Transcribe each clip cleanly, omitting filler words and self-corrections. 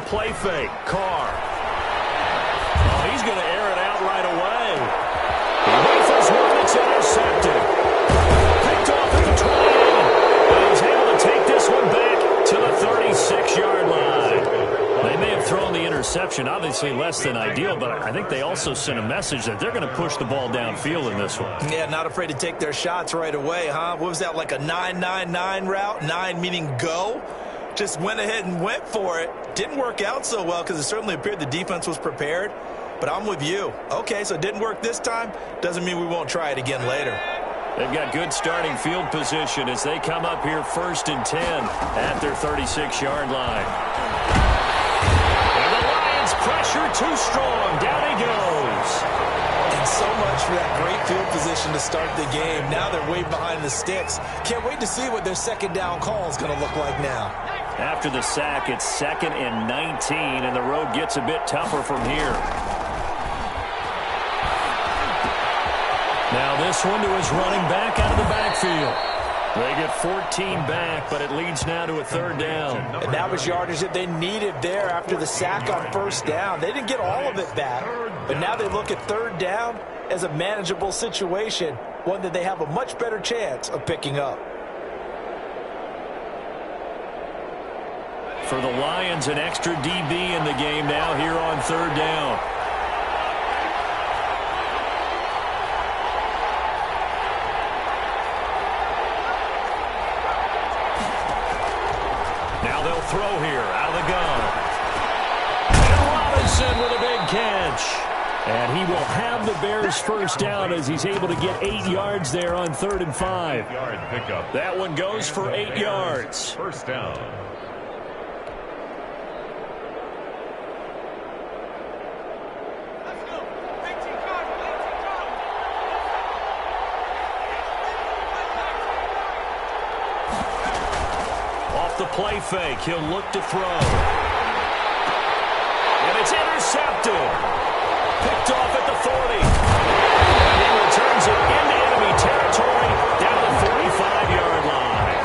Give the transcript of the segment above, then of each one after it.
play fake. Carr. Oh, he's going to air it out right away. He rifles one that's intercepted. Picked off at the 28. And he's able to take this one back to the 36-yard line. They may have thrown the interception, obviously less than ideal, but I think they also sent a message that they're going to push the ball downfield in this one. Yeah, not afraid to take their shots right away, huh? What was that, like a 9-9-9 route? 9 meaning go? Just went ahead and went for it. Didn't work out so well because it certainly appeared the defense was prepared. But I'm with you. Okay, so it didn't work this time. Doesn't mean we won't try it again later. They've got good starting field position as they come up here 1st and 10 at their 36-yard line. And the Lions pressure too strong. Down he goes. And so much for that great field position to start the game. Now they're way behind the sticks. Can't wait to see what their second down call is going to look like now. After the sack, it's 2nd and 19, and the road gets a bit tougher from here. Now this one to his running back out of the backfield. They get 14 back, but it leads now to a 3rd down. And that was yardage that they needed there after the sack on 1st down. They didn't get all of it back, but now they look at 3rd down as a manageable situation, one that they have a much better chance of picking up. For the Lions, an extra DB in the game now here on 3rd down. Now they'll throw here out of the gun. And Robinson with a big catch. And he will have the Bears 1st down as he's able to get 8 yards there on 3rd and 5. That one goes for 8 yards. 1st down. The play fake. He'll look to throw. And it's intercepted. Picked off at the 40. And he returns it into enemy territory down the 45-yard line.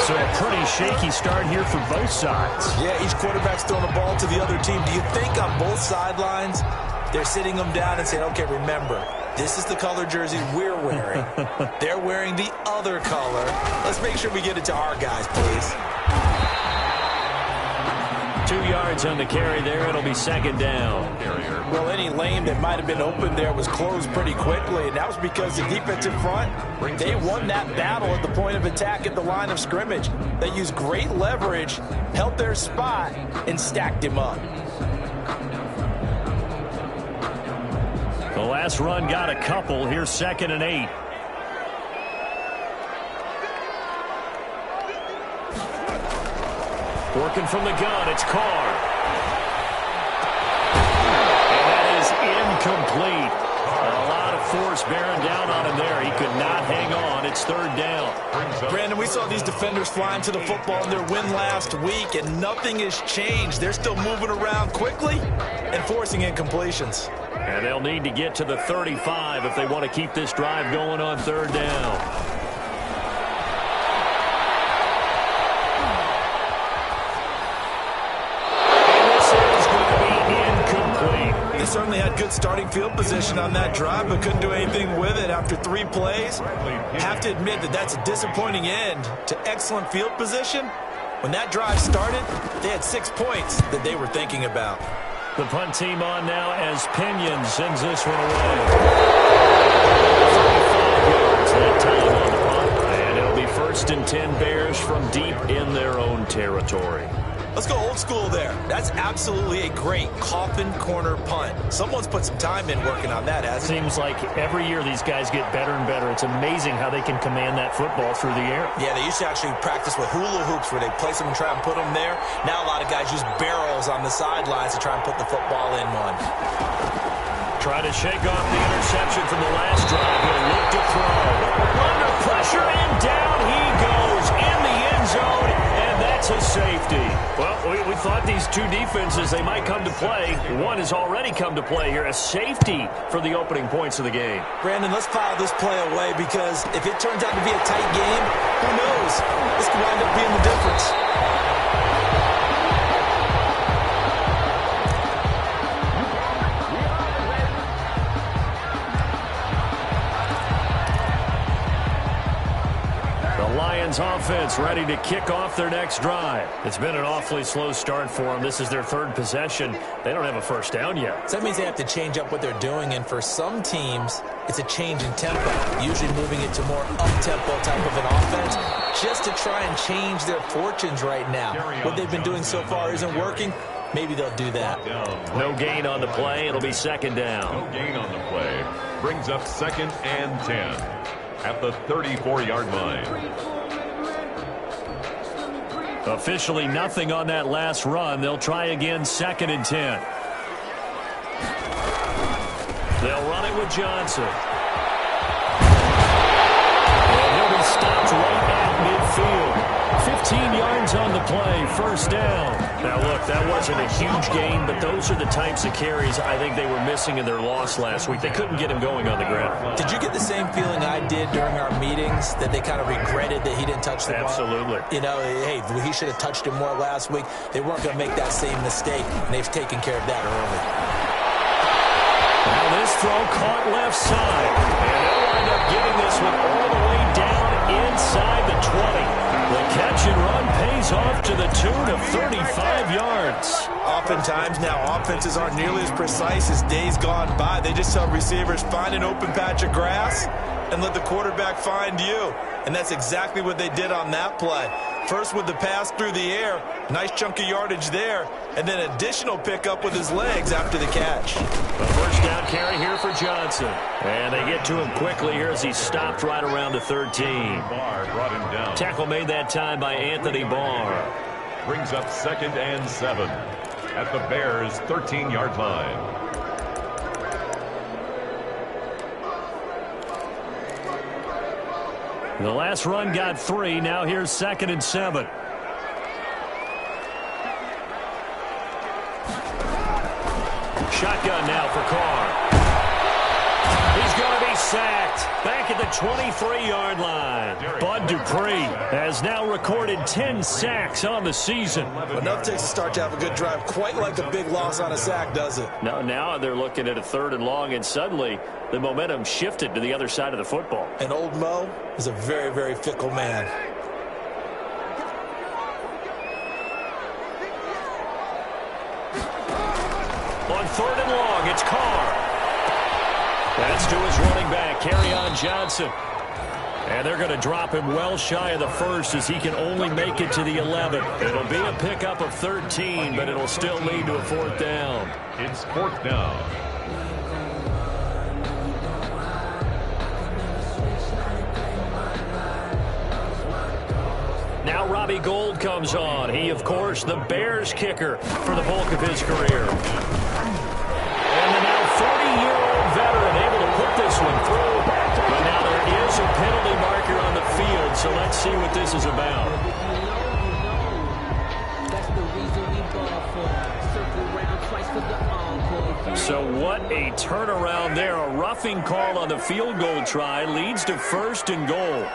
So a pretty shaky start here for both sides. Yeah, each quarterback's throwing the ball to the other team. Do you think on both sidelines they're sitting them down and saying, okay, remember, this is the color jersey we're wearing. They're wearing the other color. Let's make sure we get it to our guys, please. 2 yards on the carry there. It'll be 2nd down. Well, any lane that might have been open there was closed pretty quickly, and that was because the defensive front, they won that battle at the point of attack at the line of scrimmage. They used great leverage, held their spot, and stacked him up. The last run got a couple. Here's 2nd and 8. Working from the gun, it's Carr. And that is incomplete. A lot of force bearing down on him there. He could not hang on. It's 3rd down. Brandon, we saw these defenders flying to the football in their win last week, and nothing has changed. They're still moving around quickly and forcing incompletions. And they'll need to get to the 35 if they want to keep this drive going on 3rd down. They certainly had good starting field position on that drive, but couldn't do anything with it after 3 plays. Have to admit that that's a disappointing end to excellent field position. When that drive started, they had 6 points that they were thinking about. The punt team on now as Pinion sends this one away. 35 yards that time on the punt. And it'll be 1st and 10 Bears from deep in their own territory. Let's go old school there. That's absolutely a great coffin corner punt. Someone's put some time in working on that, hasn't it? Seems like every year these guys get better and better. It's amazing how they can command that football through the air. Yeah, they used to actually practice with hula hoops where they place them and try and put them there. Now a lot of guys use barrels on the sidelines to try and put the football in one. Try to shake off the interception from the last drive. He'll look to throw. Under pressure, and down he goes in the end zone, and that's a safety. Well, we thought these two defenses, they might come to play. One has already come to play here, a safety for the opening points of the game. Brandon, let's file this play away because if it turns out to be a tight game, who knows? This could wind up being the difference. Bears offense ready to kick off their next drive. It's been an awfully slow start for them. This is their third possession. They don't have a first down yet. So that means they have to change up what they're doing, and for some teams, it's a change in tempo, usually moving it to more up-tempo type of an offense, just to try and change their fortunes right now. What they've been doing so far isn't working. Maybe they'll do that. No gain on the play. It'll be second down. No gain on the play. Brings up 2nd and 10 at the 34-yard line. Officially nothing on that last run. They'll try again 2nd and 10. They'll run it with Johnson. And he'll be stopped right at midfield. 15 yards on the play, first down. Now, look, that wasn't a huge gain, but those are the types of carries I think they were missing in their loss last week. They couldn't get him going on the ground. Did you get the same feeling I did during our meetings, that they kind of regretted that he didn't touch the ball? Absolutely. You know, hey, he should have touched it more last week. They weren't going to make that same mistake, and they've taken care of that early. Now this throw caught left side, and they'll wind up getting this one all the way down inside the 20. The catch and run pays off to the tune of 35 yards. Oftentimes now, offenses aren't nearly as precise as days gone by. They just tell receivers, find an open patch of grass and let the quarterback find you. And that's exactly what they did on that play. First with the pass through the air, nice chunk of yardage there, and then additional pickup with his legs after the catch. A first down carry here for Johnson. And they get to him quickly here as he stopped right around the 13. Barr brought him down. Tackle made that time by Anthony Barr. Brings up 2nd and 7 at the Bears' 13-yard line. The last run got 3. Now here's 2nd and 7. Shotgun now for Carr. He's going to be sacked. Back at the 23-yard line. Bud Dupree has now recorded 10 sacks on the season. Enough takes to start to have a good drive. Quite like a big loss on a sack, does it? Now they're looking at a 3rd and long, and suddenly the momentum shifted to the other side of the football. And old Mo is a very, very fickle man. On 3rd and long, it's Carr. That's to his running back, Kerryon Johnson. And they're going to drop him well shy of the 1st as he can only make it to the 11. It'll be a pickup of 13, but it'll still lead to a 4th down. It's 4th down. Now Robbie Gould comes on. He, of course, the Bears kicker for the bulk of his career. And the now 30-year-old veteran able to put this one through. But now there is a penalty marker on the field, so let's see what this is about. So what a turnaround there. A roughing call on the field goal try leads to 1st and goal.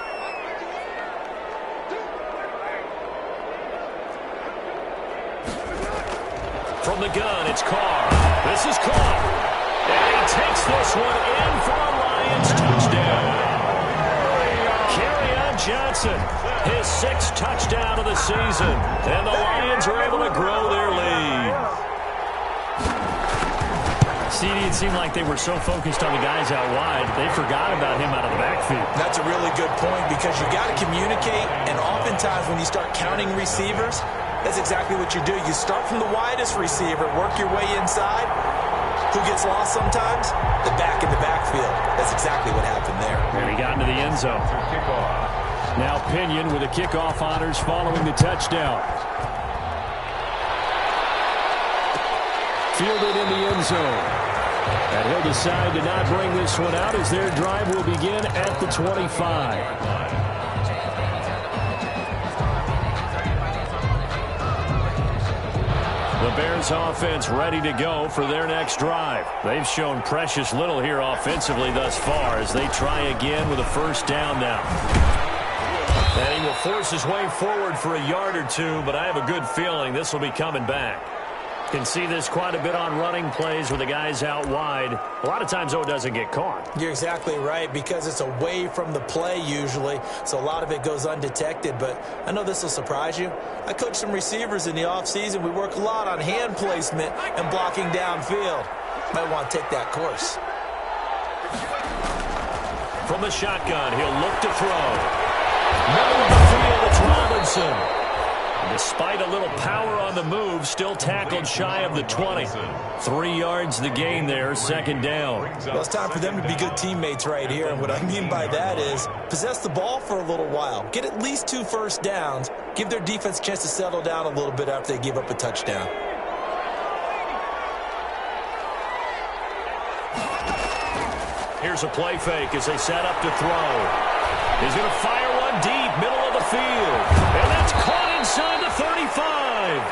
From the gun, it's Carr. This is caught. And he takes this one in for a Lions touchdown. Kerryon Johnson, his 6th touchdown of the season. And the Lions are able to grow their lead. CD, it seemed like they were so focused on the guys out wide, they forgot about him out of the backfield. That's a really good point, because you got to communicate, and oftentimes when you start counting receivers, that's exactly what you do. You start from the widest receiver, work your way inside. Who gets lost sometimes? The back in the backfield. That's exactly what happened there. And he got into the end zone. Now Pinion with the kickoff honors following the touchdown. Fielded in the end zone. And he'll decide to not bring this one out as their drive will begin at the 25. The Bears offense ready to go for their next drive. They've shown precious little here offensively thus far as they try again with a 1st down now. And he will force his way forward for a yard or two, but I have a good feeling this will be coming back. Can see this quite a bit on running plays with the guys out wide. A lot of times, though, it doesn't get caught. You're exactly right, because it's away from the play usually, so a lot of it goes undetected. But I know this will surprise you. I coach some receivers in the offseason. We work a lot on hand placement and blocking downfield. Might want to take that course. From the shotgun, he'll look to throw. Middle of the field, it's Robinson. Despite a little power on the move, still tackled shy of the 20. 3 yards the gain there, second down. Well, it's time for them to be good teammates right here. And what I mean by that is possess the ball for a little while. Get at least 2 first downs. Give their defense a chance to settle down a little bit after they give up a touchdown. Here's a play fake as they set up to throw. He's going to fire one deep, middle of the field. And that's caught inside the 35.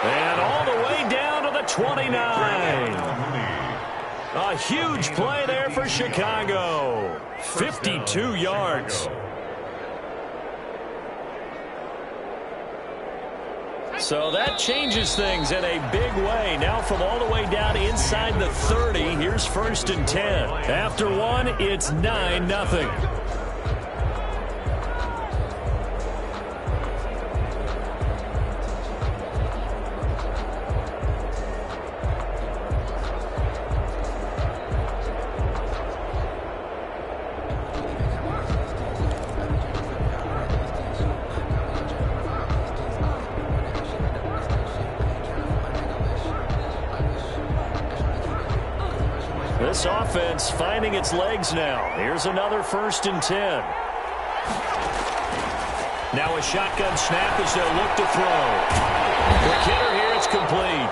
And all the way down to the 29. A huge play there for Chicago. 52 yards. So that changes things in a big way. Now from all the way down inside the 30, here's 1st and 10. After one, it's 9-0. This offense finding its legs now. Here's another 1st and 10. Now a shotgun snap as they'll look to throw. Quick hitter here, it's complete.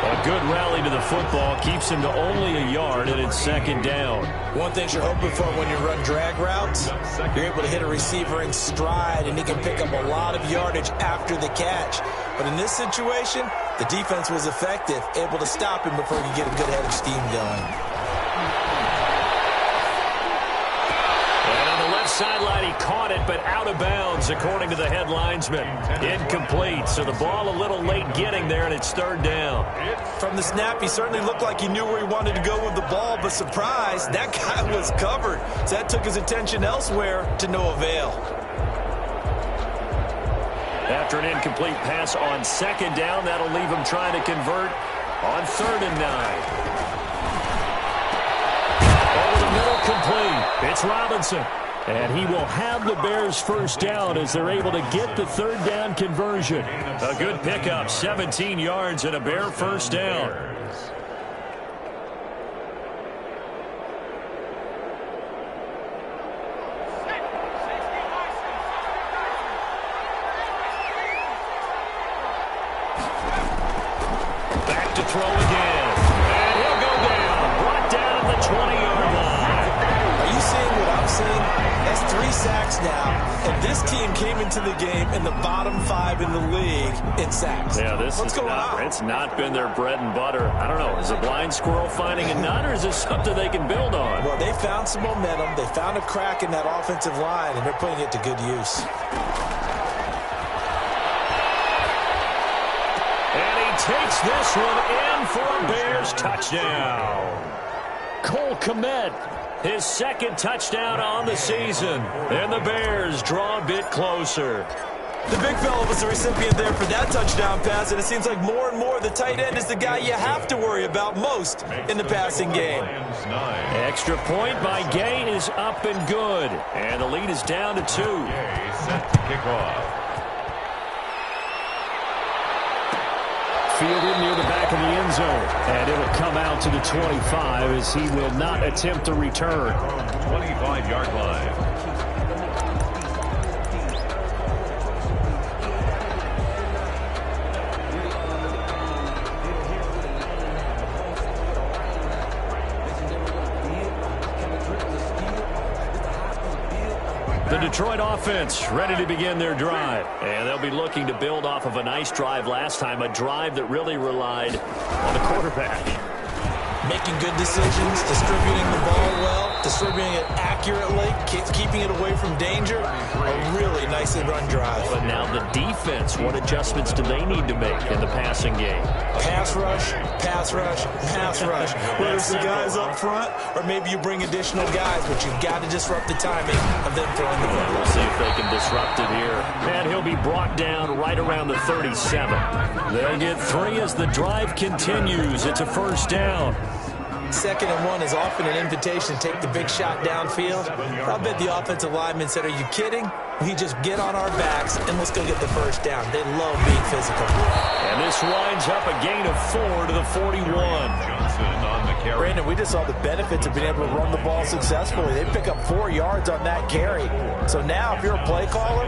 A good rally to the football keeps him to only a yard, and it's second down. One thing you're hoping for when you run drag routes, you're able to hit a receiver in stride, and he can pick up a lot of yardage after the catch. But in this situation, the defense was effective, able to stop him before he could get a good head of steam going. And on the left sideline, he caught it, but out of bounds, according to the head linesman. Incomplete, so the ball a little late getting there, and it's third down. From the snap, he certainly looked like he knew where he wanted to go with the ball, but surprise, that guy was covered. So that took his attention elsewhere to no avail. After an incomplete pass on second down, that'll leave him trying to convert on 3rd and 9. Over the middle, complete. It's Robinson. And he will have the Bears first down as they're able to get the 3rd down conversion. A good pickup, 17 yards and a Bear first down. Throw again. And he'll go down. Brought down at the 20-yard line. Are you seeing what I'm seeing? That's 3 sacks now. And this team came into the game in the bottom 5 in the league in sacks. Yeah, What's going on? It's not been their bread and butter. I don't know. Is a blind squirrel finding a nut, or is this something they can build on? Well, they found some momentum. They found a crack in that offensive line, and they're putting it to good use. Takes this one in for a Bears touchdown. Cole Kmet, his 2nd touchdown on the season. And the Bears draw a bit closer. The big fella was the recipient there for that touchdown pass, and it seems like more and more the tight end is the guy you have to worry about most in the passing game. Extra point by Gay is up and good. And the lead is down to 2. Gay set to kick off. Fielded near the back of the end zone. And it'll come out to the 25 as he will not attempt to return. 25-yard line. The Detroit offense ready to begin their drive. And they'll be looking to build off of a nice drive last time, a drive that really relied on the quarterback. Making good decisions, distributing the ball well, distributing it accurately, keeping it away from danger. A really nicely run drive. But now the defense, what adjustments do they need to make in the passing game? Pass rush, pass rush, pass rush. Whether it's the guys up front or maybe you bring additional guys, but you've got to disrupt the timing of them throwing the ball. We'll see if they can disrupt it here. And he'll be brought down right around the 37. They'll get 3 as the drive continues. It's a first down. 2nd and 1 is often an invitation to take the big shot downfield. I bet the offensive lineman said, are you kidding? We just get on our backs and let's go get the first down. They love being physical. And this winds up a gain of 4 to the 41. Johnson on the carry. Brandon, we just saw the benefits of being able to run the ball successfully. They pick up 4 yards on that carry. So now if you're a play caller,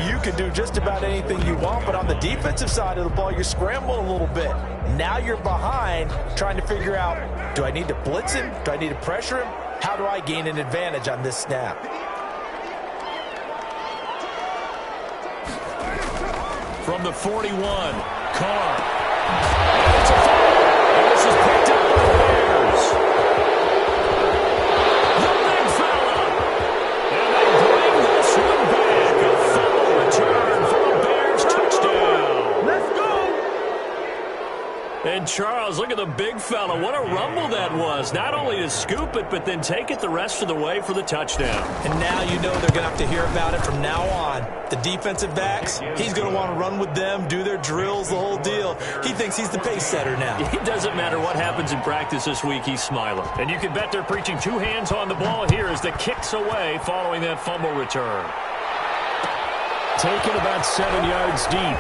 you can do just about anything you want. But on the defensive side of the ball, you're scrambling a little bit. Now you're behind trying to figure out, do I need to blitz him? Do I need to pressure him? How do I gain an advantage on this snap? From the 41, Carr. And it's a foul. And this is picked up by the Bears. The big fella. And they bring this one back. A fumble return for a Bears touchdown. Let's go. And Charles, look at the big fella. What a rumble that was. Not only to scoop it, but then take it the rest of the way for the touchdown. And now you know they're going to have to hear about it from now on. The defensive backs, he's going to want to run with them, do their drills, the whole deal. He thinks he's the pace setter now. It doesn't matter what happens in practice this week, he's smiling. And you can bet they're preaching 2 hands on the ball here as the kick's away following that fumble return. Taken about 7 yards deep.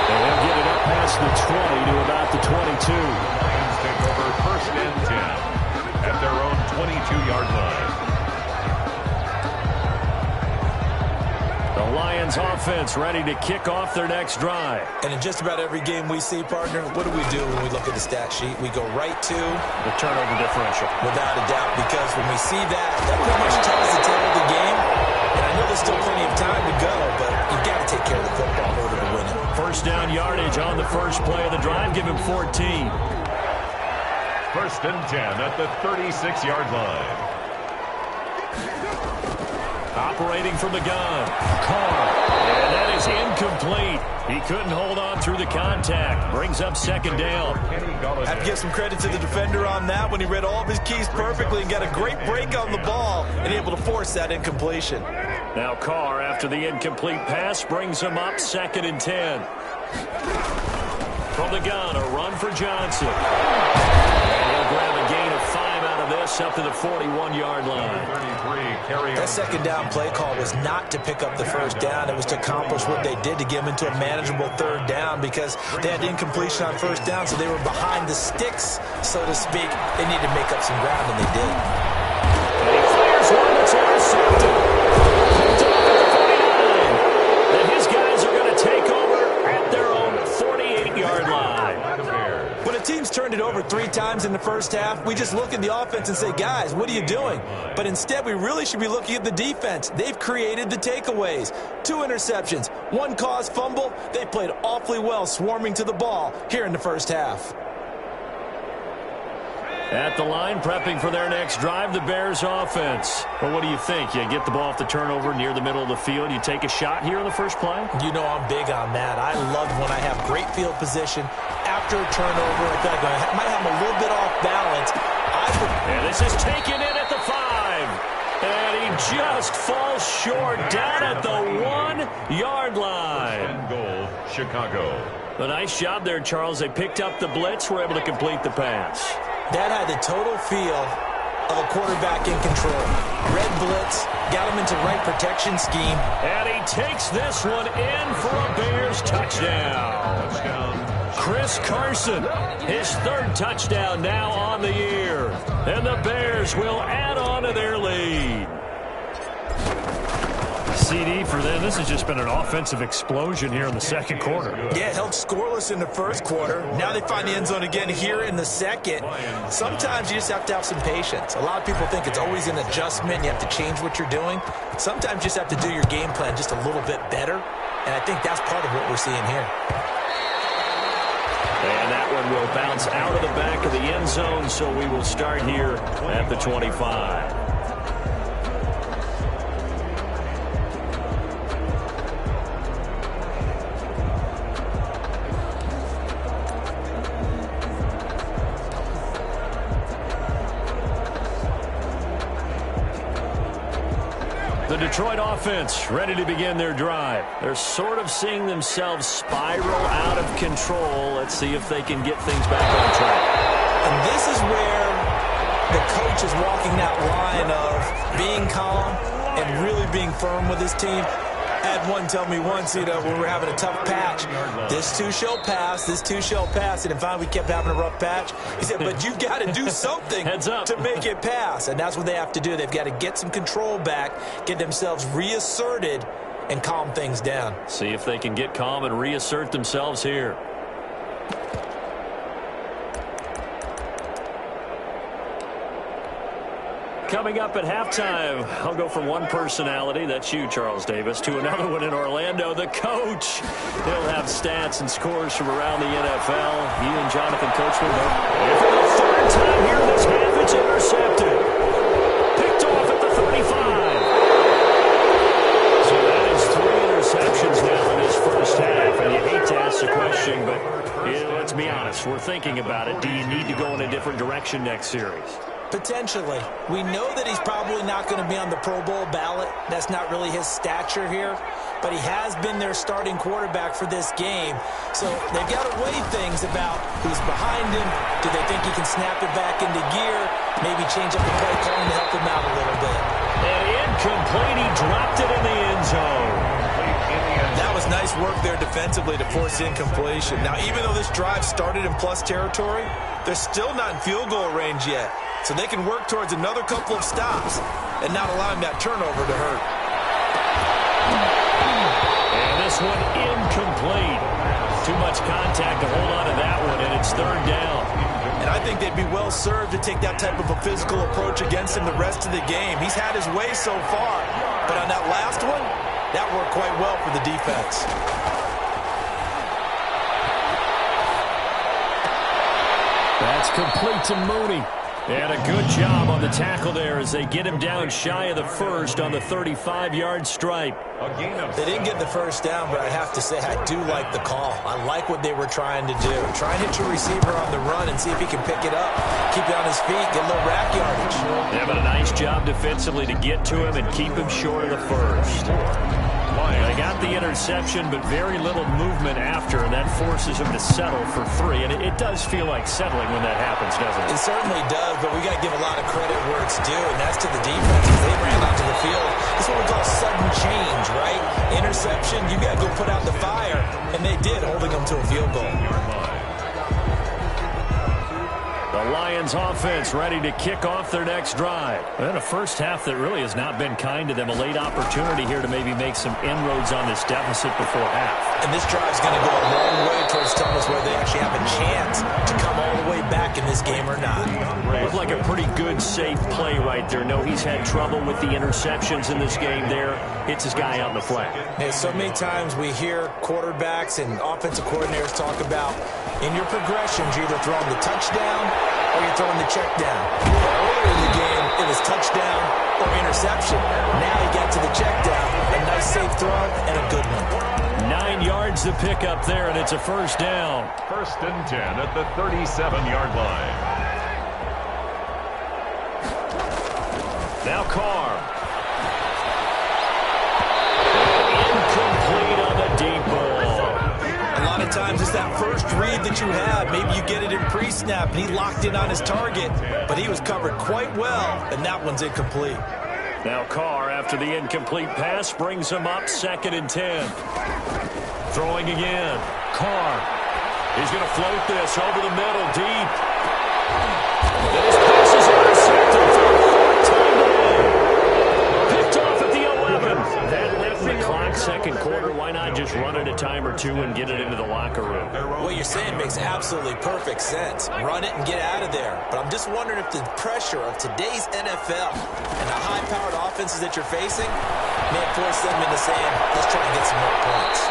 And they'll get it up past the 20 to about the 22. Lions take over 1st and 10 at their own 22-yard line. The Lions offense ready to kick off their next drive. And in just about every game we see, partner, what do we do when we look at the stat sheet? We go right to the turnover differential. Without a doubt, because when we see that pretty much tells the tale of the game. And I know there's still plenty of time to go, but you've got to take care of the football in order to win it. First down yardage on the first play of the drive. Give him 14. 1st and 10 at the 36-yard line. Operating from the gun, Carr, and that is incomplete. He couldn't hold on through the contact. Brings up 2nd down. I have to give some credit to the defender on that when he read all of his keys perfectly and got a great break on the ball and able to force that incompletion. Now Carr, after the incomplete pass, brings him up 2nd and 10. From the gun, a run for Johnson. And he'll grab a gain of 5 out of this up to the 41-yard line. That 2nd down play call was not to pick up the first down. It was to accomplish what they did to get them into a manageable 3rd down because they had incompletion on 1st down, so they were behind the sticks, so to speak. They needed to make up some ground, and they did. And he fires one that's intercepted. Picked off at the 49. And his guys are going to take over at their own 48-yard line. When a team's turned it over 3 times in the first half, we just look at the offense and say, guys, what are you doing? But instead, we really should be looking at the defense. They've created the takeaways. 2 interceptions, 1 caused fumble. They played awfully well swarming to the ball here in the first half. At the line, prepping for their next drive, the Bears offense. Well, what do you think? You get the ball off the turnover near the middle of the field. You take a shot here on the first play? You know I'm big on that. I love when I have great field position. After a turnover, I feel like I might have a little bit off balance. And this is taken in at the 5. And he just falls short down at the 1-yard line. Goal, Chicago. A nice job there, Charles. They picked up the blitz, were able to complete the pass. That had the total feel of a quarterback in control. Red blitz, got him into right protection scheme. And he takes this one in for a Bears touchdown. Chris Carson, his 3rd touchdown now on the year. And the Bears will add on to their lead. CD for them. This has just been an offensive explosion here in the 2nd quarter. Yeah, held scoreless in the 1st quarter. Now they find the end zone again here in the 2nd. Sometimes you just have to have some patience. A lot of people think it's always an adjustment. You have to change what you're doing. Sometimes you just have to do your game plan just a little bit better. And I think that's part of what we're seeing here. And that one will bounce wants out of the back of the end zone, so we will start here at the 25. The Detroit offense ready to begin their drive. They're sort of seeing themselves spiral out of control. Let's see if they can get things back on track. And this is where the coach is walking that line of being calm and really being firm with his team. I had one tell me once, when we were having a tough patch, this too shall pass, this too shall pass. And finally we kept having a rough patch. He said, but you've got to do something to make it pass. And that's what they have to do. They've got to get some control back, get themselves reasserted, and calm things down. See if they can get calm and reassert themselves here. Coming up at halftime, I'll go from one personality, that's you, Charles Davis, to another one in Orlando, the coach. He'll have stats and scores from around the NFL. He and Jonathan Coachman. And for the third time here in this half, it's intercepted. Picked off at the 35. So that is 3 interceptions now in this first half. And you hate to ask the question, but let's be honest, we're thinking about it. Do you need to go in a different direction next series? Potentially. We know that he's probably not going to be on the Pro Bowl ballot. That's not really his stature here. But he has been their starting quarterback for this game. So they've got to weigh things about who's behind him. Do they think he can snap it back into gear? Maybe change up the play calling to help him out a little bit. And incomplete. He dropped it in the end zone. That was nice work there defensively to force incompletion. Now, even though this drive started in plus territory, they're still not in field goal range yet. So they can work towards another couple of stops and not allowing that turnover to hurt. And this one incomplete. Too much contact to hold on to that one, and it's third down. And I think they'd be well served to take that type of a physical approach against him the rest of the game. He's had his way so far. But on that last one, that worked quite well for the defense. That's complete to Mooney. And a good job on the tackle there as they get him down shy of the first on the 35-yard stripe. They didn't get the first down, but I have to say I do like the call. I like what they were trying to do. Try and hit your receiver on the run and see if he can pick it up, keep it on his feet, get a little rack yardage. Yeah, but a nice job defensively to get to him and keep him short of the first. They got the interception, but very little movement after, and that forces him to settle for 3. And it does feel like settling when that happens, doesn't it? It certainly does, but we got to give a lot of credit where it's due, and that's to the defense as they ran onto the field. This is what we call sudden change, right? Interception, you got to go put out the fire, and they did, holding them to a field goal. The Lions offense ready to kick off their next drive. And a first half that really has not been kind to them. A late opportunity here to maybe make some inroads on this deficit before half. And this drive's going to go a long way towards telling us whether they actually have a chance to come all the way back in this game or not. Looked like a pretty good, safe play right there. No, he's had trouble with the interceptions in this game there. Hits his guy out in the flat. Yeah, so many times we hear quarterbacks and offensive coordinators talk about in your progressions, you're either throwing the touchdown or you're throwing the check down. Earlier in the game, it was touchdown or interception. Now he got to the check down. A nice safe throw and a good one. 9 yards to pick up there, and it's a first down. First and 10 at the 37-yard line. Now Carr. Incomplete on the deep ball. A lot of times it's that first read that you have. Maybe you get it in pre-snap, and he locked in on his target, but he was covered quite well, and that one's incomplete. Now Carr, after the incomplete pass, brings him up 2nd and 10. Throwing again. Carr. He's going to float this over the middle, deep. And his pass is intercepted for the 4th time today. Picked off at the 11. That left the clock second quarter. Why not just run it a time or two and get it into the locker room? What you're saying makes absolutely perfect sense. Run it and get out of there. But I'm just wondering if the pressure of today's NFL and the high-powered offenses that you're facing may force them into saying, let's try and get some more points.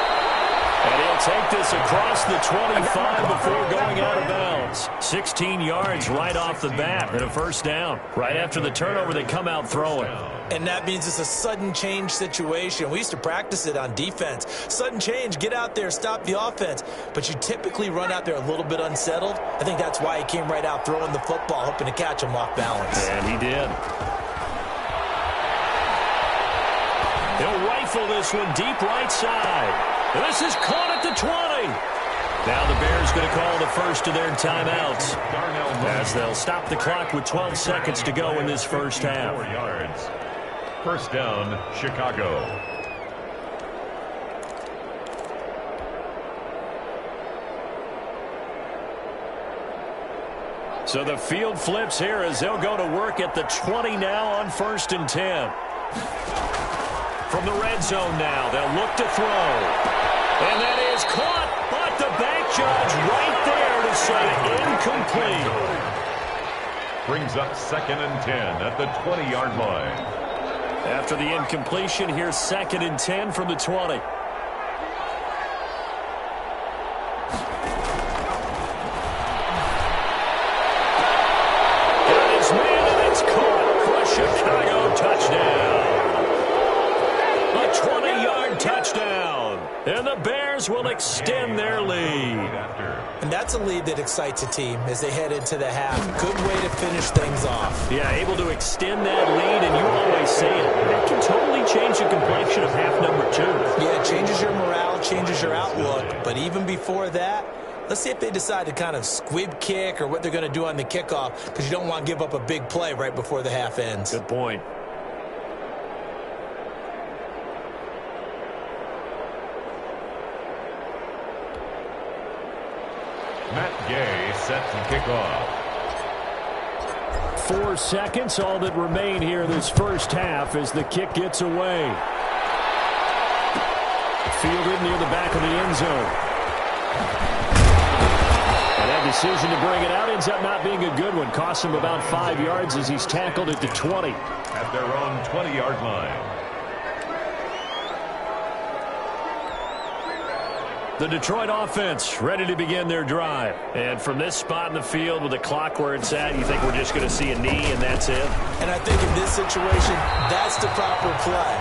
And he'll take this across the 25 before going out of bounds. 16 yards right off the bat and a first down. Right after the turnover, they come out throwing. And that means it's a sudden change situation. We used to practice it on defense. Sudden change, get out there, stop the offense. But you typically run out there a little bit unsettled. I think that's why he came right out throwing the football, hoping to catch him off balance. And he did. He'll rifle this one deep right side. This is caught at the 20. Now the Bears going to call the first of their timeouts as they'll stop the clock with 12 seconds to go in this first half. 4 yards. First down, Chicago. So the field flips here as they'll go to work at the 20 now on 1st and 10. From the red zone now, they'll look to throw. And that is caught, but the back judge right there to say incomplete. Brings up 2nd and 10 at the 20-yard line. After the incompletion, here's 2nd and 10 from the 20. Got his man, and it's caught for a Chicago touchdown. A 20-yard touchdown. And the Bears will extend their lead. And that's a lead that excites a team as they head into the half. Good way to finish things off. Yeah, able to extend that lead, and you always say it. That can totally change the complexion of half number 2. Yeah, it changes your morale, changes your outlook. But even before that, let's see if they decide to kind of squib kick or what they're going to do on the kickoff, because you don't want to give up a big play right before the half ends. Good point. Matt Gay set to kick off. 4 seconds, all that remain here in this first half as the kick gets away. Fielded near the back of the end zone. And that decision to bring it out ends up not being a good one. Costs him about 5 yards as he's tackled at the 20. At their own 20-yard line. The Detroit offense ready to begin their drive. And from this spot in the field with the clock where it's at, you think we're just going to see a knee and that's it? And I think in this situation, that's the proper play.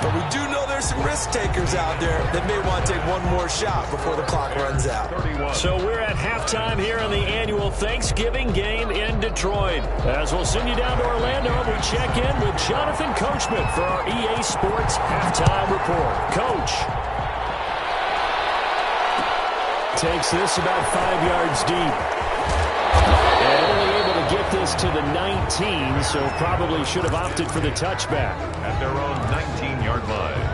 But we do know there's some risk takers out there that may want to take one more shot before the clock runs out. 31. So we're at halftime here in the annual Thanksgiving game in Detroit. As we'll send you down to Orlando, we check in with Jonathan Coachman for our EA Sports Halftime Report. Coach. Takes this about 5 yards deep. And only able to get this to the 19, so probably should have opted for the touchback. At their own 19-yard line.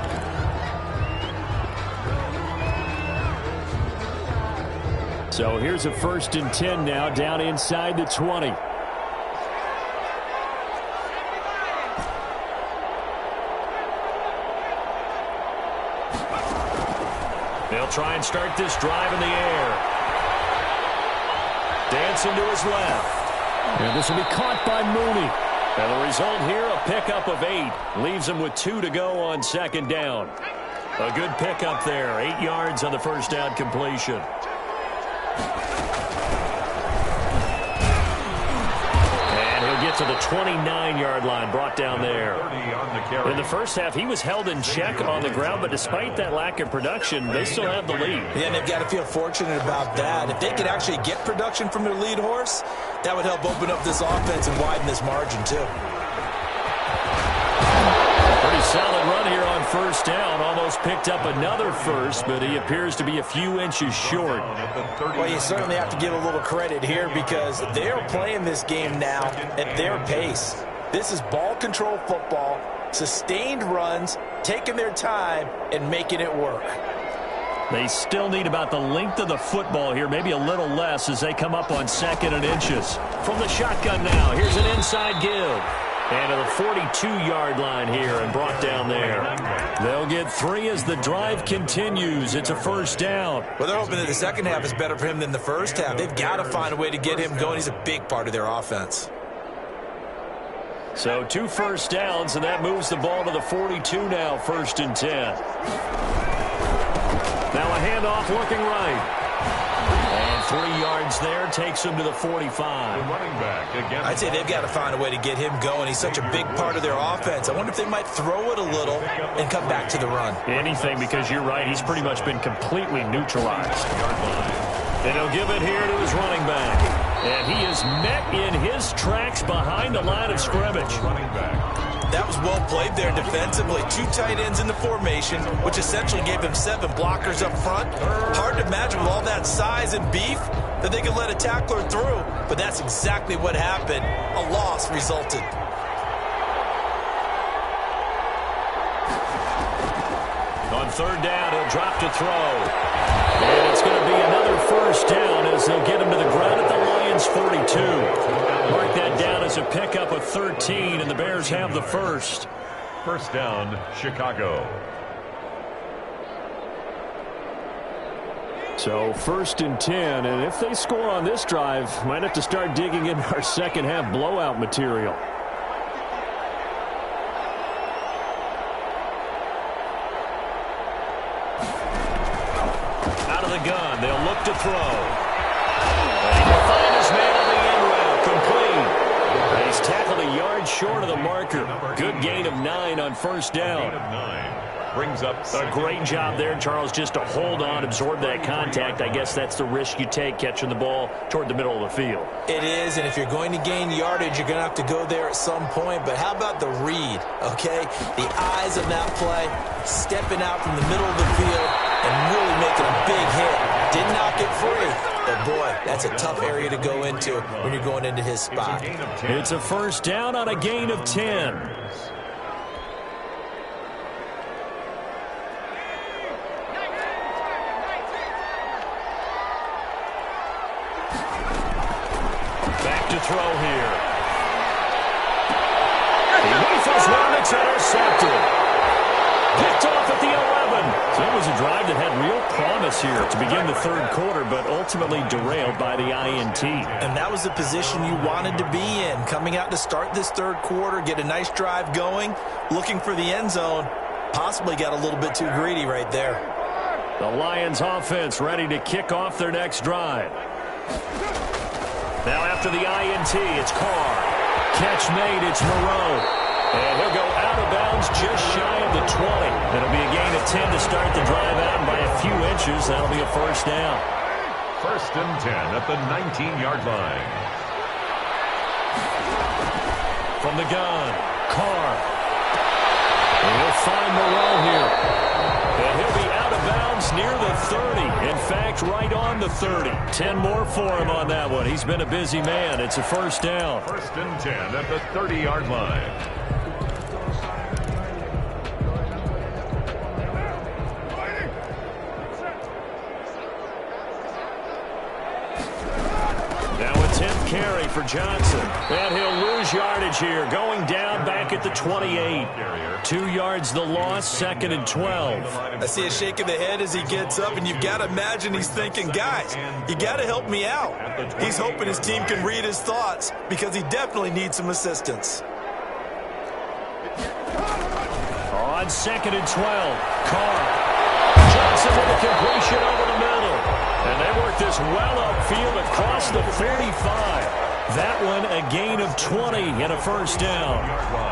So here's a 1st and 10 now, down inside the 20. They'll try and start this drive in the air. Dancing to his left. And this will be caught by Mooney. And the result here, a pickup of 8. Leaves him with 2 to go on 2nd down. A good pickup there. 8 yards on the first down completion. And he'll get to the 29-yard line, brought down there. In the first half, he was held in check on the ground, but despite that lack of production, they still have the lead. Yeah, and they've got to feel fortunate about that. If they could actually get production from their lead horse, that would help open up this offense and widen this margin, too. Pretty solid run here on 1st down. Almost picked up another first, but he appears to be a few inches short. Well, you certainly have to give a little credit here because they're playing this game now at their pace. This is ball control football, sustained runs, taking their time, and making it work. They still need about the length of the football here, maybe a little less as they come up on 2nd and inches. From the shotgun now, here's an inside give. And to the 42-yard line here and brought down there. They'll get 3 as the drive continues. It's a 1st down. Well, they're hoping that the second half is better for him than the first half. They've got to find a way to get him going. He's a big part of their offense. So 2 first downs, and that moves the ball to the 42 now, 1st and 10. Now a handoff looking right. And 3 yards there takes him to the 45. The running back again. I'd say they've got to find a way to get him going. He's such a big part of their offense. I wonder if they might throw it a little and come back to the run. Anything, because you're right. He's pretty much been completely neutralized. And he'll give it here to his running back. And he is met in his tracks behind the line of scrimmage. Running back. That was well played there defensively. 2 tight ends in the formation, which essentially gave them 7 blockers up front. Hard to imagine with all that size and beef that they could let a tackler through, but that's exactly what happened. A loss resulted. On 3rd down, he'll drop to throw. And it's going to be another first down as they'll get him to the ground at the Lions' 42. Mark that down as a pickup of 13, and the Bears have the first. First down, Chicago. So 1st and 10, and if they score on this drive, might have to start digging in our second half blowout material. Out of the gun, they'll look to throw. And he will find his man on the end route, complete. And he's tackled a yard short of the marker. Good gain of 9 on 1st down. Gain of 9. Brings up A great job there, Charles, just to hold on, absorb that contact. I guess that's the risk you take catching the ball toward the middle of the field. It is, and if you're going to gain yardage, you're going to have to go there at some point. But how about the read, okay? The eyes of that play, stepping out from the middle of the field and really making a big hit. Didn't knock it free, but boy, that's a tough area to go into when you're going into his spot. It's a first down on a gain of 10. Back to throw here. He whiffles one that's intercepted. Picked off at the 11. So it was a drive that had real promise here to begin the 3rd quarter, but ultimately derailed by the INT. And that was the position you wanted to be in. Coming out to start this 3rd quarter, get a nice drive going, looking for the end zone. Possibly got a little bit too greedy right there. The Lions offense ready to kick off their next drive. Now after the INT, it's Carr. Catch made, it's Moreau. And he'll go out of bounds just shy of the 20. It'll be a gain of 10 to start the drive out by a few inches. That'll be a first down. 1st and 10 at the 19-yard line. From the gun, Carr. And he'll find Moreau here. And he'll be out of bounds near the 30. In fact, right on the 30. 10 more for him on that one. He's been a busy man. It's a first down. 1st and 10 at the 30-yard line. Now a 10th carry for Johnson. And he'll lose yardage here. Going down back at the 28. 2 yards the loss, 2nd and 12. I see a shake of the head as he gets up, and you've got to imagine he's thinking, guys, you got to help me out. He's hoping his team can read his thoughts because he definitely needs some assistance. On 2nd and 12, Carr. Johnson with a completion over the middle. And they work this well upfield across the 45. That one a gain of 20 and a first down.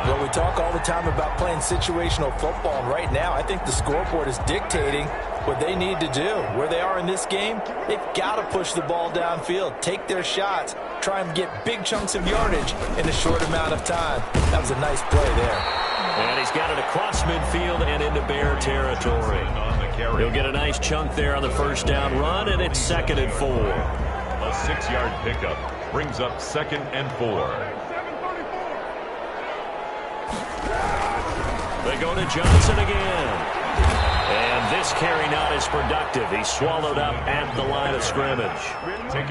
Well, we talk all the time about playing situational football, and right now I think the scoreboard is dictating what they need to do. Where they are in this game, they've got to push the ball downfield, take their shots, try and get big chunks of yardage in a short amount of time. That was a nice play there. And he's got it across midfield and into Bear territory. He'll get a nice chunk there on the first down run, and it's 2nd and 4. A 6-yard pickup brings up 2nd and 4. They go to Johnson again. And this carry not as productive. He's swallowed up at the line of scrimmage.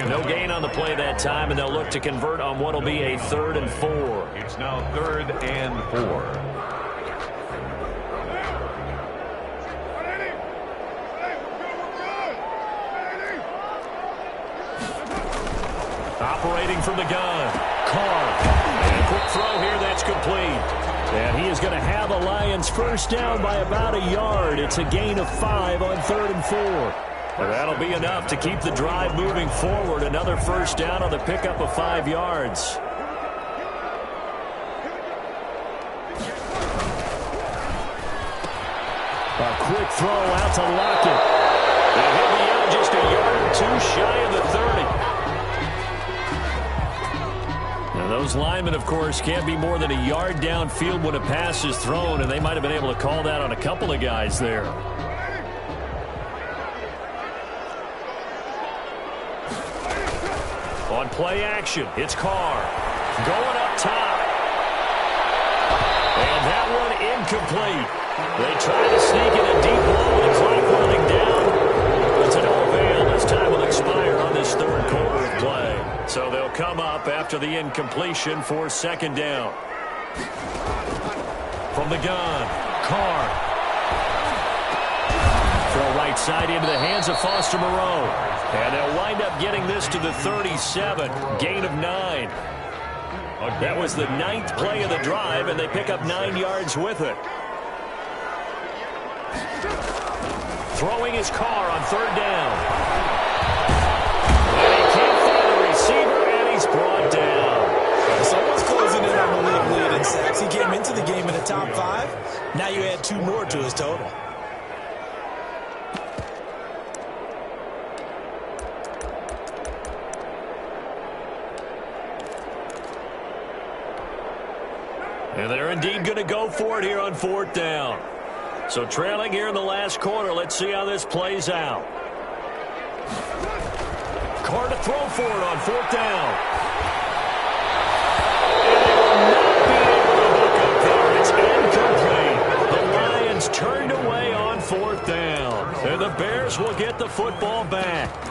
No gain on the play that time, and they'll look to convert on what will be a 3rd and 4. It's now 3rd and 4. Operating from the gun, Carr. And a quick throw here that's complete. And he is going to have a Lions first down by about a yard. It's a gain of 5 on 3rd and 4. And that'll be enough to keep the drive moving forward. Another first down on the pickup of 5 yards. A quick throw out to Lockett. And he'll be out just a yard or 2 shy of the 30. Now those linemen, of course, can't be more than a yard downfield when a pass is thrown, and they might have been able to call that on a couple of guys there. On play action, it's Carr. Going up top. And that one incomplete. They try to sneak in a deep ball with the clock running down. But to no avail, as time will expire on this 3rd quarter of play. So they'll come up after the incompletion for 2nd down. From the gun, Carr. Throw right side into the hands of Foster Moreau. And they'll wind up getting this to the 37, gain of 9. That was the 9th play of the drive, and they pick up 9 yards with it. Throwing his Carr on 3rd down. And he can't find a receiver, and he's brought down. Someone's closing in on the league lead in sacks. He came into the game in the top 5. Now you add 2 more to his total. And they're indeed going to go for it here on 4th down. So trailing here in the last quarter. Let's see how this plays out. Carr to throw for it on 4th down. And they will not be able to hook up there. It's incomplete. The Lions turned away on 4th down. And the Bears will get the football back.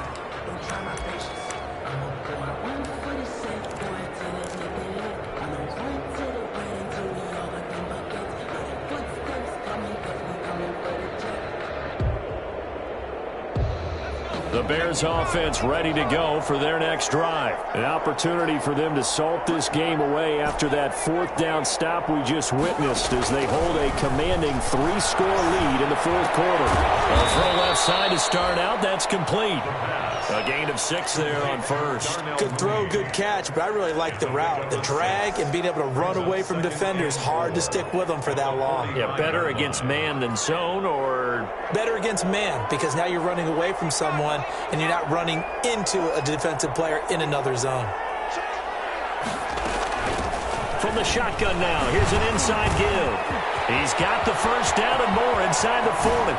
The Bears offense ready to go for their next drive. An opportunity for them to salt this game away after that 4th down stop we just witnessed as they hold a commanding 3-score lead in the 4th quarter. A throw left side to start out. That's complete. A gain of 6 there on 1st. Good throw, good catch, but I really like the route. The drag and being able to run away from defenders, hard to stick with them for that long. Yeah, better against man than zone, or better against man, because now you're running away from someone and you're not running into a defensive player in another zone. From the shotgun now, here's an inside give. He's got the first down and more inside the 40.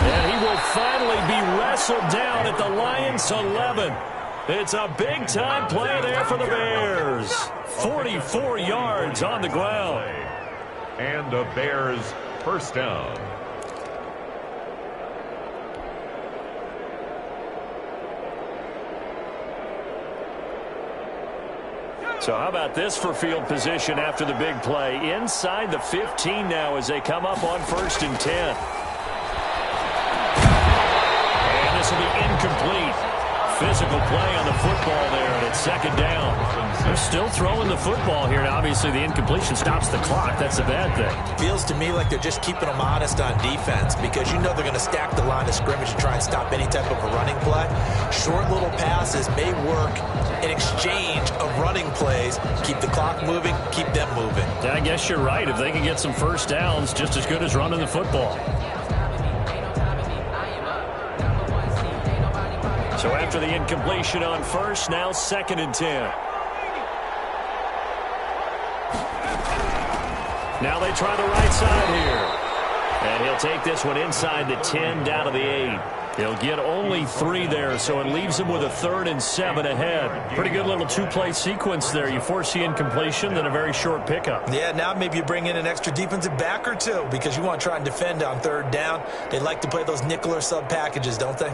And he will finally be wrestled down at the Lions' 11. It's a big-time play there for the Bears. 44 yards on the ground. And the Bears first down. So how about this for field position after the big play? Inside the 15 now as they come up on 1st and 10. And this will be incomplete. Physical play on the football there, and it's 2nd down. They're still throwing the football here, and obviously the incompletion stops the clock. That's a bad thing. Feels to me like they're just keeping them honest on defense, because you know they're going to stack the line of scrimmage and try and stop any type of a running play. Short little passes may work in exchange of running plays. Keep the clock moving, keep them moving. Yeah, I guess you're right. If they can get some first downs, just as good as running the football. So after the incompletion on 1st, now 2nd and 10. Now they try the right side here. And he'll take this one inside the 10 down to the 8. He'll get only 3 there, so it leaves him with a 3rd and 7 ahead. Pretty good little 2-play sequence there. You force the incompletion, then a very short pickup. Yeah, now maybe you bring in an extra defensive back or 2 because you want to try and defend on 3rd down. They like to play those nickel or sub packages, don't they?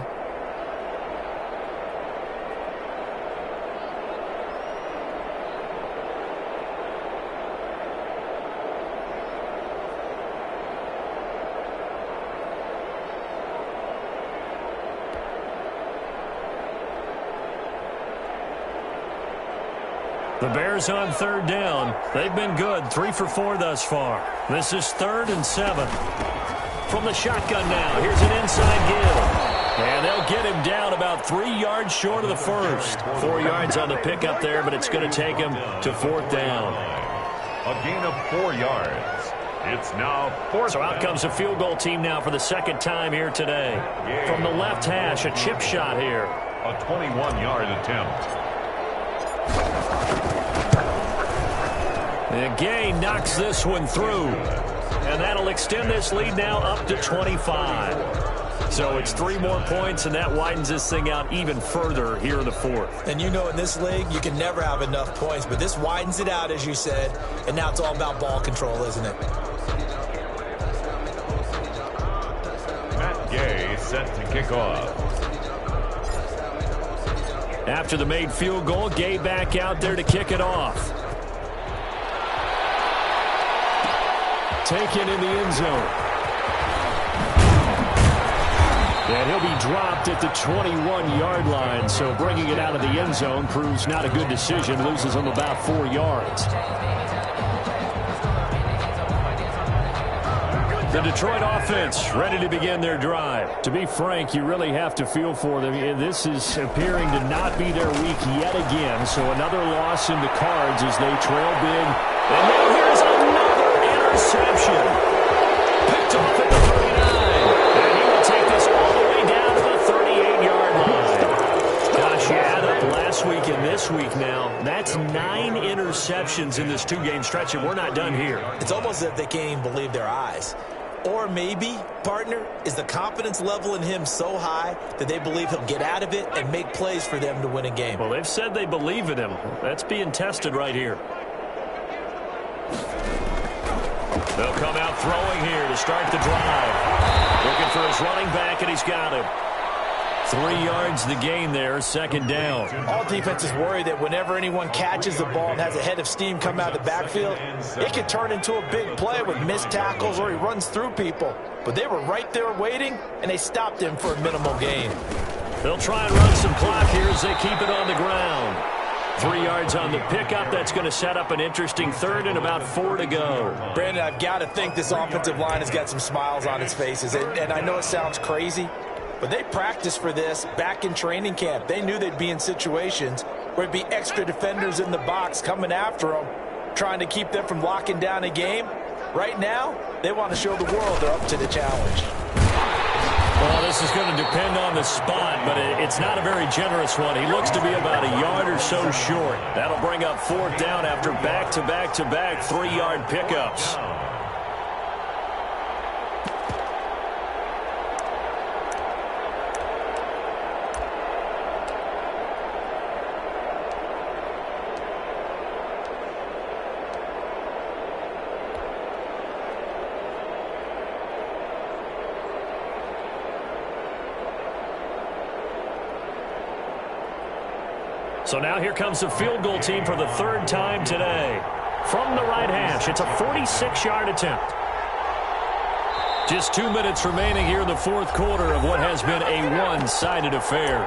The Bears on third down. They've been good, 3 for 4 thus far. This is 3rd and 7. From the shotgun now, here's an inside give. And they'll get him down about 3 yards short of the first. 4 yards on the pickup there, but it's going to take him to 4th down. A gain of 4 yards. It's now 4th. So out comes a field goal team now for the second time here today. From the left hash, a chip shot here. A 21-yard attempt. And Gay knocks this one through. And that'll extend this lead now up to 25. So it's 3 more points, and that widens this thing out even further here in the 4th. And you know in this league, you can never have enough points, but this widens it out, as you said, and now it's all about ball control, isn't it? Matt Gay set to kick off. After the made field goal, Gay back out there to kick it off. Taken in the end zone. And he'll be dropped at the 21-yard line, so bringing it out of the end zone proves not a good decision. Loses him about 4 yards. The Detroit offense ready to begin their drive. To be frank, you really have to feel for them. This is appearing to not be their week yet again, so another loss in the cards as they trail big. And now here's another interception. Picked off at the 39. And he will take this all the way down to the 38-yard line. Gosh, you add up last week and this week now. That's 9 interceptions in this 2-game stretch, and we're not done here. It's almost as if they can't even believe their eyes. Or maybe, partner, is the confidence level in him so high that they believe he'll get out of it and make plays for them to win a game. Well, they've said they believe in him. That's being tested right here. They'll come out throwing here to start the drive. Looking for his running back, and he's got him. 3 yards the gain there, 2nd down. All defenses worry that whenever anyone catches the ball and has a head of steam come out of the backfield, it could turn into a big play with missed tackles or he runs through people. But they were right there waiting, and they stopped him for a minimal gain. They'll try and run some clock here as they keep it on the ground. 3 yards on the pickup. That's going to set up an interesting 3rd and about 4 to go. Brandon, I've got to think this offensive line has got some smiles on its faces. And I know it sounds crazy, but they practiced for this back in training camp. They knew they'd be in situations where it'd be extra defenders in the box coming after them, trying to keep them from locking down a game. Right now, they want to show the world they're up to the challenge. Well, this is going to depend on the spot, but it's not a very generous one. He looks to be about a yard or so short. That'll bring up 4th down after back-to-back-to-back 3-yard pickups. So now here comes the field goal team for the 3rd time today. From the right hash, it's a 46-yard attempt. Just 2 minutes remaining here in the 4th quarter of what has been a one-sided affair.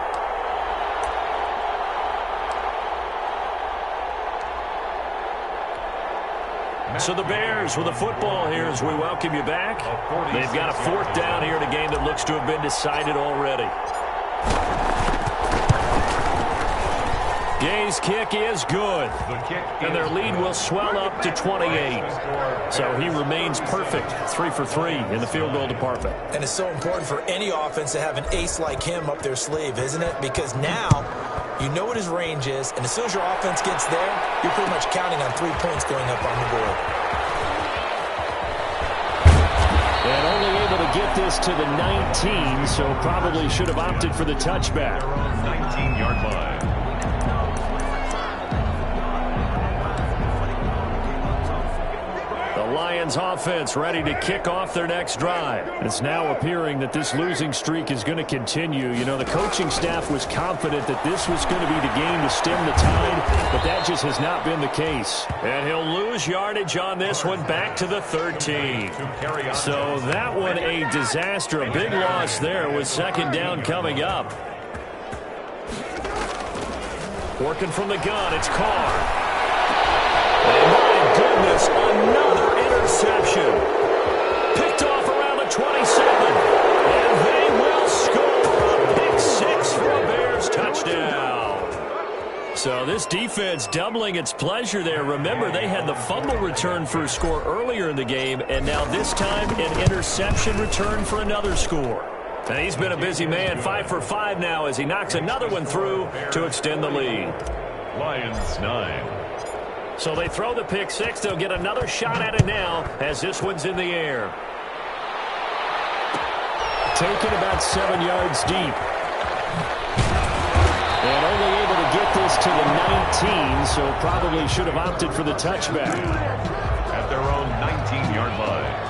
So the Bears with the football here as we welcome you back. They've got a 4th down here in a game that looks to have been decided already. Gay's kick is good, and their lead will swell up to 28. So he remains perfect, 3 for 3 in the field goal department. And it's so important for any offense to have an ace like him up their sleeve, isn't it? Because now you know what his range is, and as soon as your offense gets there, you're pretty much counting on 3 points going up on the board. And only able to get this to the 19, so probably should have opted for the touchback. 19-yard line. Lions offense ready to kick off their next drive. It's now appearing that this losing streak is going to continue. You know, the coaching staff was confident that this was going to be the game to stem the tide, but that just has not been the case. And he'll lose yardage on this one back to the 13. So that one a disaster, a big loss there with 2nd down coming up. Working from the gun, it's Carr. And my goodness, another interception. Picked off around the 27. And they will score a pick six for a Bears touchdown. So this defense doubling its pleasure there. Remember, they had the fumble return for a score earlier in the game, and now this time an interception return for another score. And he's been a busy man, 5 for 5 now as he knocks another one through to extend the lead. Lions 9. So they throw the pick six. They'll get another shot at it now as this one's in the air. Taken about 7 yards deep. And only able to get this to the 19, so probably should have opted for the touchback. At their own 19-yard line.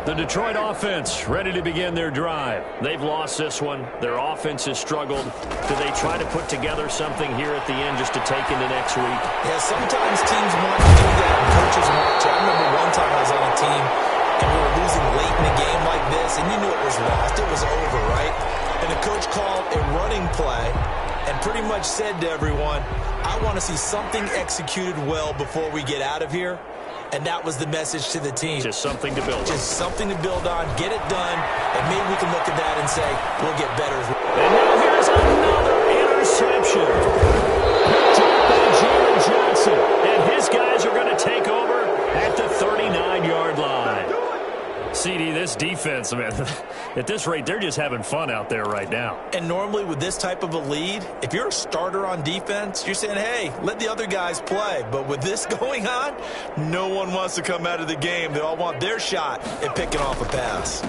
The Detroit offense ready to begin their drive. They've lost this one. Their offense has struggled. Do they try to put together something here at the end just to take into next week? Yeah, sometimes teams want to do that. Coaches want to. I remember one time I was on a team and we were losing late in a game like this, and you knew it was lost. It was over, right? And the coach called a running play and pretty much said to everyone, I want to see something executed well before we get out of here. And that was the message to the team. Just something to build on. Just something to build on, get it done, and maybe we can look at that and say, we'll get better. And now here's another interception. Picked up by Jalen Johnson. And his guys are going to take over at the 39-yard line. CD, this defense, man, at this rate, they're just having fun out there right now. And normally with this type of a lead, if you're a starter on defense, you're saying, hey, let the other guys play. But with this going on, no one wants to come out of the game. They all want their shot at picking off a pass.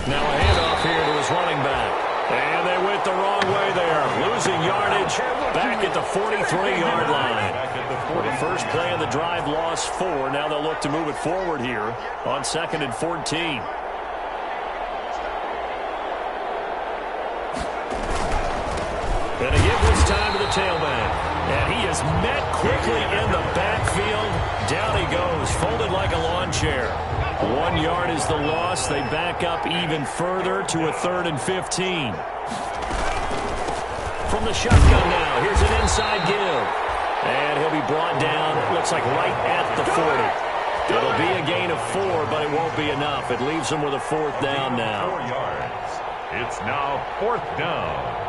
Now a handoff here to his running back. And they went the wrong way there. Losing yardage back at the 43-yard line. The first play of the drive lost 4. Now they'll look to move it forward here on 2nd and 14. And again this time to the tailback. And he is met quickly in the backfield. Down he goes, folded like a lawn chair. 1 yard is the loss. They back up even further to a 3rd and 15. From the shotgun now, here's an inside give. And he'll be brought down, it looks like right at the 40. It'll be a gain of 4, but it won't be enough. It leaves him with a 4th down now. 4 yards. It's now 4th down.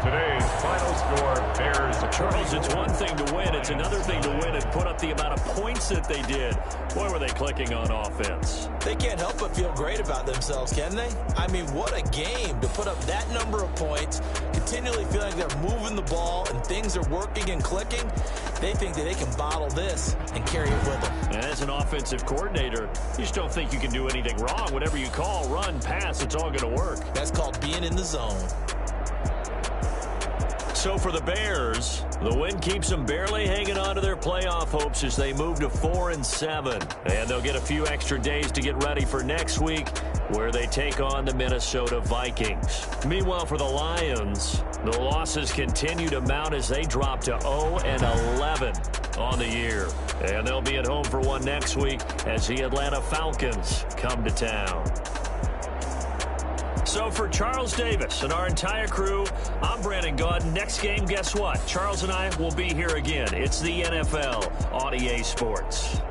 Today's final score, Bears. Charles, it's one thing to win. It's another thing to win and put up the amount of points that they did. Boy, were they clicking on offense. They can't help but feel great about themselves, can they? I mean, what a game to put up that number of points, continually feeling like they're moving the ball and things are working and clicking. They think that they can bottle this and carry it with them. And as an offensive coordinator, you just don't think you can do anything wrong. Whatever you call, run, pass, it's all going to work. That's called being in the zone. So for the Bears, the win keeps them barely hanging on to their playoff hopes as they move to 4-7. And they'll get a few extra days to get ready for next week, where they take on the Minnesota Vikings. Meanwhile, for the Lions, the losses continue to mount as they drop to 0-11 on the year. And they'll be at home for one next week as the Atlanta Falcons come to town. So for Charles Davis and our entire crew, I'm Brandon Gaudin. Next game, guess what? Charles and I will be here again. It's the NFL on EA Sports.